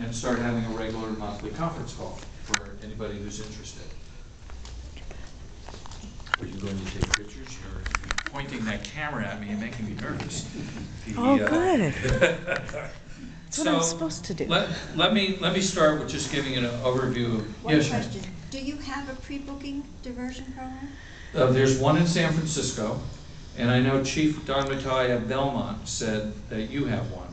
and start having a regular monthly conference call for anybody who's interested. Are you going to take pictures? You're pointing that camera at me and making me nervous. Oh, good. That's what I'm So, supposed to do. Let me start with just giving an overview of. One Yes, Sharon? question. Do you have a pre-booking diversion program? There's one in San Francisco, and I know Chief Don Mattei at Belmont said that you have one.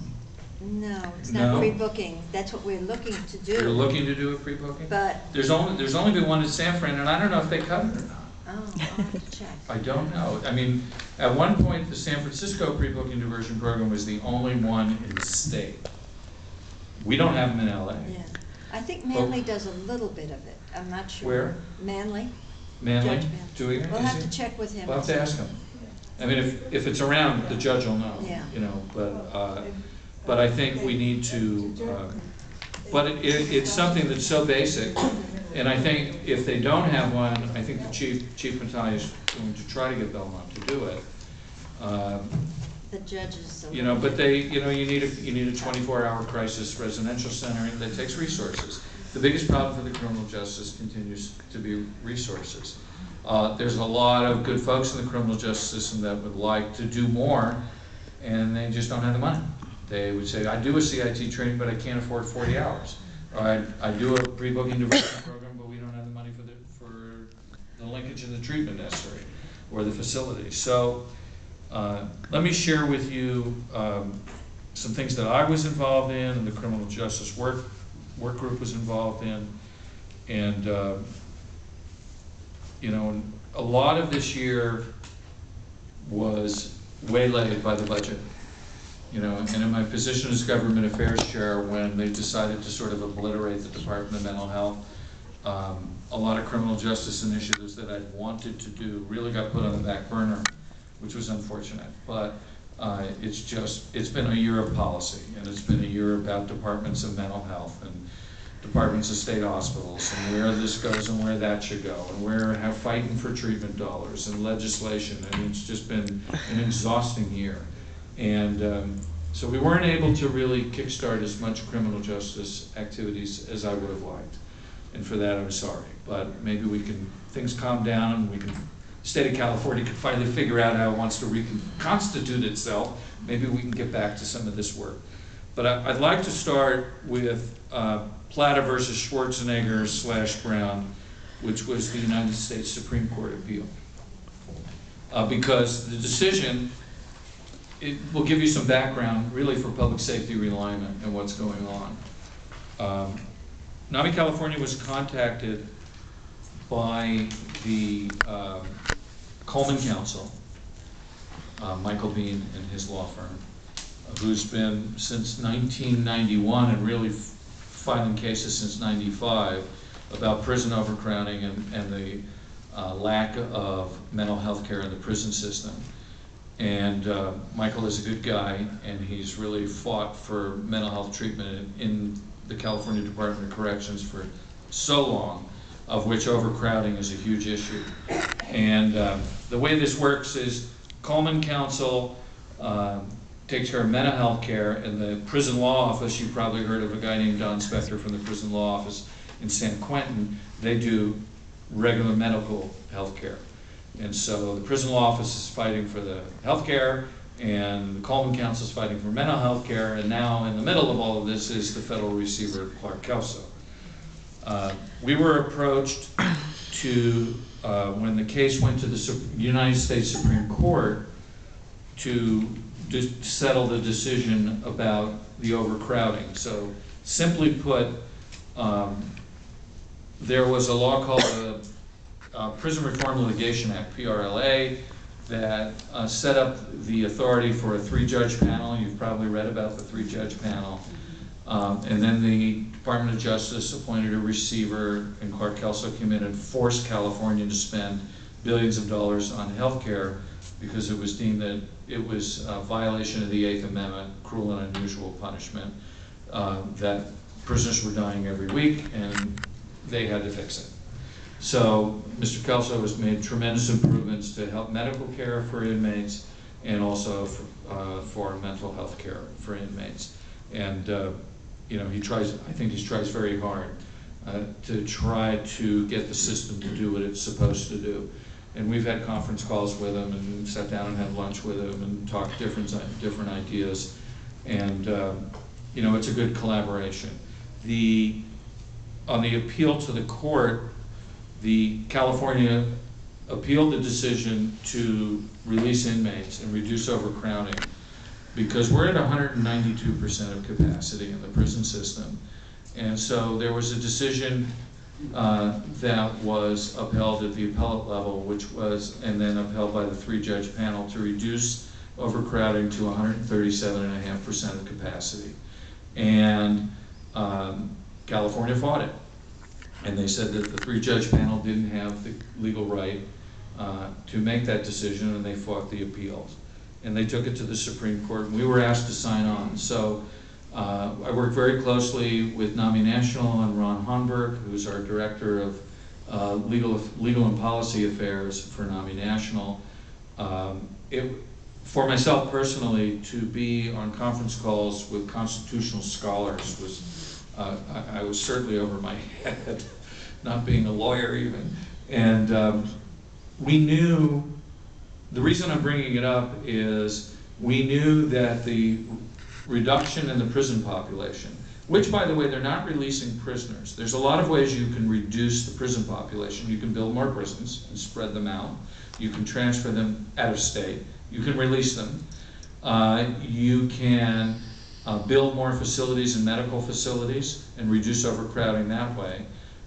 No, it's No? not pre-booking. That's what we're looking to do. You're looking to do a pre-booking? But, There's only been one in San Fran, and I don't know if they cover it or not. oh, I'll have to check. I don't know. I mean, at one point, the San Francisco pre-booking diversion program was the only one in the state. We don't have them in LA. Yeah. I think Manly does a little bit of it. I'm not sure. Where? Manly. Manly Judge Manly. doing it? We'll is have he? to check with him. We'll have to ask him. I mean, if it's around, the judge will know. Yeah. You know, but I think we need to. But it's something that's so basic, and I think if they don't have one, I think the Chief Mattei is going to try to get Belmont to do it. The judges. You know, but you need a 24-hour crisis residential center, and that takes resources. The biggest problem for the criminal justice continues to be resources. There's a lot of good folks in the criminal justice system that would like to do more, and they just don't have the money. They would say, I do a CIT training, but I can't afford 40 hours. Or I do a pre-booking diversion program, but we don't have the money for the linkage and the treatment necessary, or the facility. So let me share with you some things that I was involved in, and the criminal justice work group was involved in. And you know, a lot of this year was waylaid by the budget. You know, and in my position as government affairs chair, when they decided to sort of obliterate the Department of Mental Health, a lot of criminal justice initiatives that I'd wanted to do really got put on the back burner, which was unfortunate. But it's been a year of policy, and it's been a year about departments of mental health and departments of state hospitals, and where this goes and where that should go, and how fighting for treatment dollars and legislation, and it's just been an exhausting year. And so we weren't able to really kickstart as much criminal justice activities as I would have liked. And for that, I'm sorry. But maybe things calm down, and the state of California can finally figure out how it wants to reconstitute itself. Maybe we can get back to some of this work. But I'd like to start with Plata versus Schwarzenegger/Brown, which was the United States Supreme Court appeal. Because the decision, it will give you some background really for public safety realignment and what's going on. Nami, California was contacted by the Coleman Counsel, Michael Bean and his law firm, who's been since 1991 and really filing cases since '95 about prison overcrowding and the lack of mental health care in the prison system. And Michael is a good guy, and he's really fought for mental health treatment in the California Department of Corrections for so long, of which overcrowding is a huge issue. And the way this works is Coleman Counsel takes care of mental health care, and the prison law office, you've probably heard of a guy named Don Spector from the prison law office in San Quentin, they do regular medical health care. And so the prison law office is fighting for the health care, and the Coleman Counsel is fighting for mental health care, and now in the middle of all of this is the federal receiver, Clark Kelso. We were approached to, when the case went to the United States Supreme Court, to settle the decision about the overcrowding. So simply put, there was a law called the Prison Reform Litigation Act, PRLA, that set up the authority for a 3-judge panel. You've probably read about the 3-judge panel. And then the Department of Justice appointed a receiver, and Clark Kelso came in and forced California to spend billions of dollars on health care because it was deemed that it was a violation of the 8th Amendment, cruel and unusual punishment, that prisoners were dying every week, and they had to fix it. So Mr. Kelso has made tremendous improvements to help medical care for inmates, and also for mental health care for inmates. And you know, I think he tries very hard to try to get the system to do what it's supposed to do. And we've had conference calls with him and sat down and had lunch with him and talked different ideas. And, you know, it's a good collaboration. On the appeal to the court, the California appealed the decision to release inmates and reduce overcrowding because we're at 192% of capacity in the prison system. And so there was a decision that was upheld at the appellate level, and then upheld by the 3-judge panel to reduce overcrowding to 137.5% of capacity. And California fought it. And they said that the 3-judge panel didn't have the legal right to make that decision, and they fought the appeals. And they took it to the Supreme Court, and we were asked to sign on. So I worked very closely with Nami National and Ron Honberg, who's our Director of Legal and Policy Affairs for Nami National. For myself personally, to be on conference calls with constitutional scholars was, I was certainly over my head, not being a lawyer even. And we knew, the reason I'm bringing it up is we knew that the reduction in the prison population, which, by the way, they're not releasing prisoners. There's a lot of ways you can reduce the prison population. You can build more prisons and spread them out. You can transfer them out of state. You can release them. You can build more facilities and medical facilities and reduce overcrowding that way.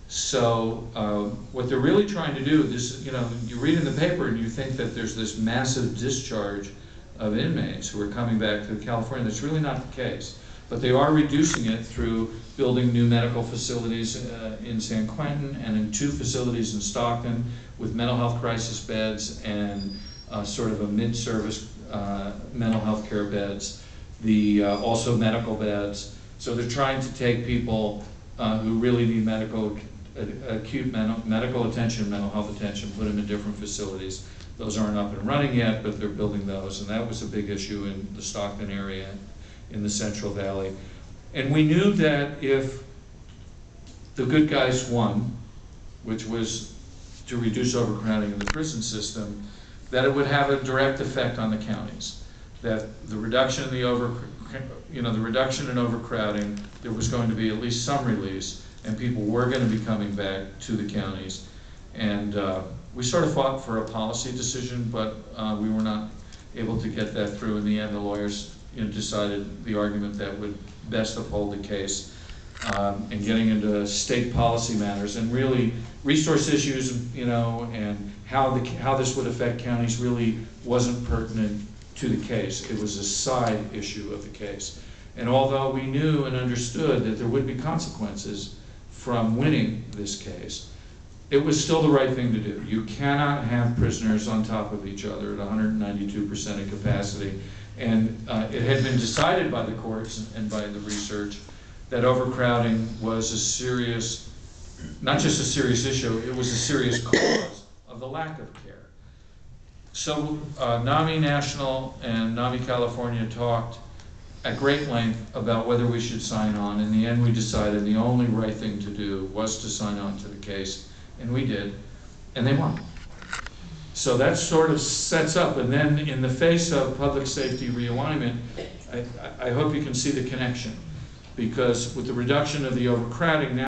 So what they're really trying to do is, you know, you read in the paper and you think that there's this massive discharge of inmates who are coming back to California. That's really not the case. But they are reducing it through building new medical facilities in San Quentin and in 2 facilities in Stockton with mental health crisis beds and sort of a mid-service mental health care beds, also medical beds. So they're trying to take people who really need acute medical attention, mental health attention, put them in different facilities. Those aren't up and running yet, but they're building those, and that was a big issue in the Stockton area, in the Central Valley. And we knew that if the good guys won, which was to reduce overcrowding in the prison system, that it would have a direct effect on the counties. That the reduction in the reduction in overcrowding, there was going to be at least some release, and people were going to be coming back to the counties. And we sort of fought for a policy decision, but we were not able to get that through. In the end, the lawyers, you know, decided the argument that would best uphold the case, and getting into state policy matters and really resource issues, you know, and how this would affect counties really wasn't pertinent to the case. It was a side issue of the case. And although we knew and understood that there would be consequences from winning this case, it was still the right thing to do. You cannot have prisoners on top of each other at 192% of capacity. And it had been decided by the courts and by the research that overcrowding was a serious, not just a serious issue, it was a serious cause of the lack of care. So Nami National and Nami California talked at great length about whether we should sign on. In the end, we decided the only right thing to do was to sign on to the case. And we did, and they won. So that sort of sets up, and then in the face of public safety realignment, I hope you can see the connection, because with the reduction of the overcrowding, now